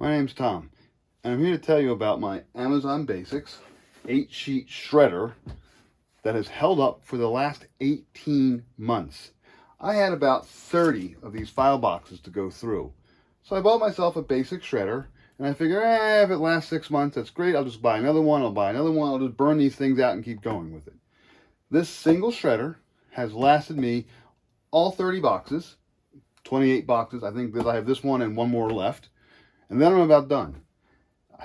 My name's Tom, and I'm here to tell you about my Amazon Basics 8-sheet shredder that has held up for the last 18 months. I had about 30 of these file boxes to go through. So I bought myself a basic shredder, and I figure, if it lasts 6 months, that's great. I'll just buy another one, I'll just burn these things out and keep going with it. This single shredder has lasted me all 30 boxes, 28 boxes. I think that I have this one and one more left. And then I'm about done.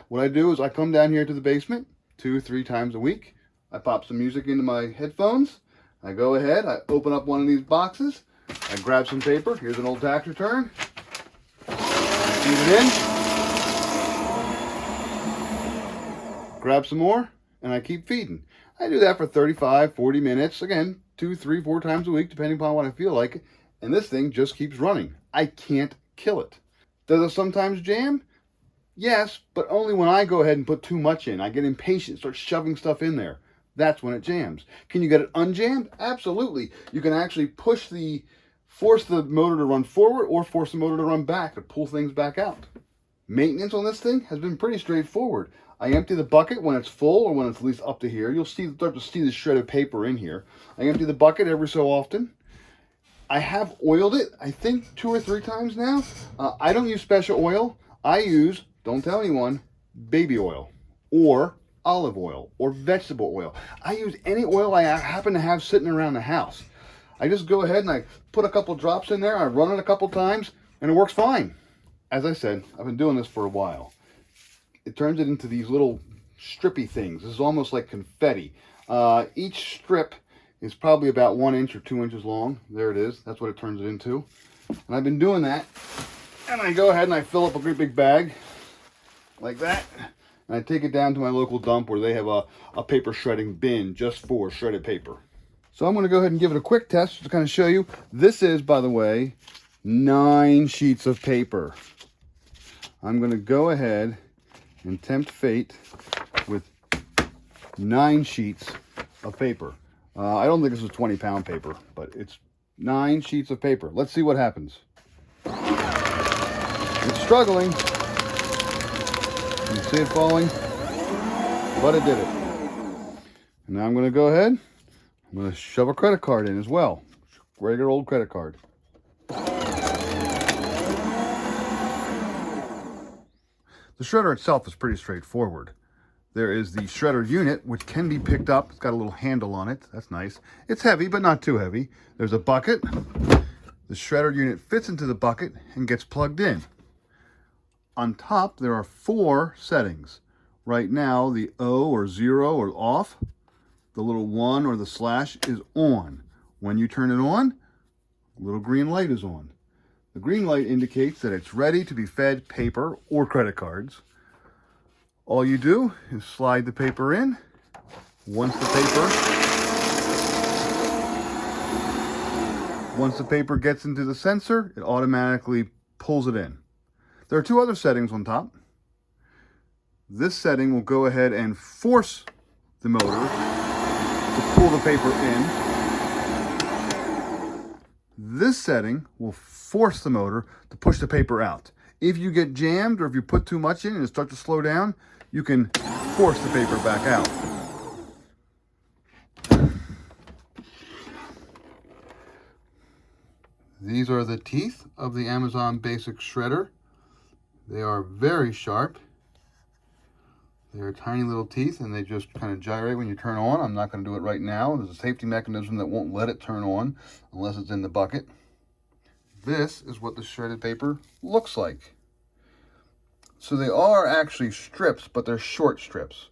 What I do is I come down here to the basement 2-3 times a week. I pop some music into my headphones. I go ahead, I open up one of these boxes. I grab some paper. Here's an old tax return. Feed it in. Grab some more, and I keep feeding. I do that for 35, 40 minutes. Again, 2, 3, 4 times a week, depending upon what I feel like. And this thing just keeps running. I can't kill it. Does it sometimes jam? Yes, but only when I go ahead and put too much in. I get impatient, start shoving stuff in there. That's when it jams. Can you get it unjammed? Absolutely. You can actually force the motor to run forward or force the motor to run back to pull things back out. Maintenance on this thing has been pretty straightforward. I empty the bucket when it's full or when it's at least up to here. You'll start to see the shredded paper in here. I empty the bucket every so often. I have oiled it, I think 2 or 3 times now. I don't use special oil. I use, don't tell anyone, baby oil or olive oil or vegetable oil. I use any oil I happen to have sitting around the house. I just go ahead and I put a couple drops in there. I run it a couple times and it works fine. As I said, I've been doing this for a while. It turns it into these little strippy things. This is almost like confetti. Each strip is probably about 1 inch or 2 inches long. There it is. That's what it turns it into. And I've been doing that. And I go ahead and I fill up a great big bag like that. And I take it down to my local dump where they have a paper shredding bin just for shredded paper. So I'm going to go ahead and give it a quick test to kind of show you. This is, by the way, 9 sheets of paper. I'm going to go ahead and tempt fate with 9 sheets of paper. I don't think this is 20-pound paper, but it's 9 sheets of paper. Let's see what happens. It's struggling. You see it falling? But it did it. And now I'm going to go ahead. I'm going to shove a credit card in as well. Regular old credit card. The shredder itself is pretty straightforward. There is the shredder unit, which can be picked up. It's got a little handle on it. That's nice. It's heavy, but not too heavy. There's a bucket. The shredder unit fits into the bucket and gets plugged in. On top, there are 4 settings. Right now, the O or 0 or off. The little 1 or the slash is on. When you turn it on, a little green light is on. The green light indicates that it's ready to be fed paper or credit cards. All you do is slide the paper in. Once the paper gets into the sensor, it automatically pulls it in. There are 2 other settings on top. This setting will go ahead and force the motor to pull the paper in. This setting will force the motor to push the paper out. If you get jammed or if you put too much in and it starts to slow down, you can force the paper back out. These are the teeth of the Amazon Basic Shredder. They are very sharp. They're tiny little teeth and they just kind of gyrate when you turn on. I'm not going to do it right now. There's a safety mechanism that won't let it turn on unless it's in the bucket. This is what the shredded paper looks like. So they are actually strips, but they're short strips.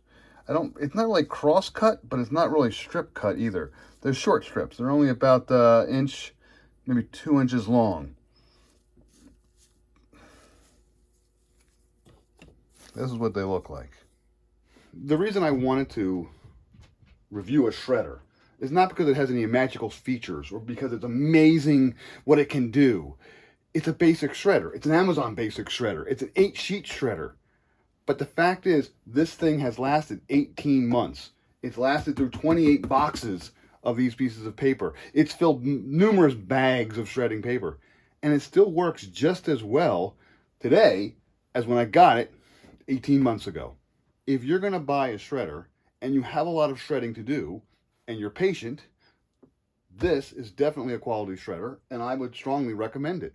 It's not really cross cut, but it's not really strip cut either. They're short strips. They're only about an inch, maybe 2 inches long. This is what they look like. The reason I wanted to review a shredder is not because it has any magical features or because it's amazing what it can do. It's a basic shredder. It's an Amazon basic shredder. It's an 8-sheet shredder. But the fact is, this thing has lasted 18 months. It's lasted through 28 boxes of these pieces of paper. It's filled numerous bags of shredding paper. And it still works just as well today as when I got it 18 months ago. If you're going to buy a shredder and you have a lot of shredding to do and you're patient, this is definitely a quality shredder, and I would strongly recommend it.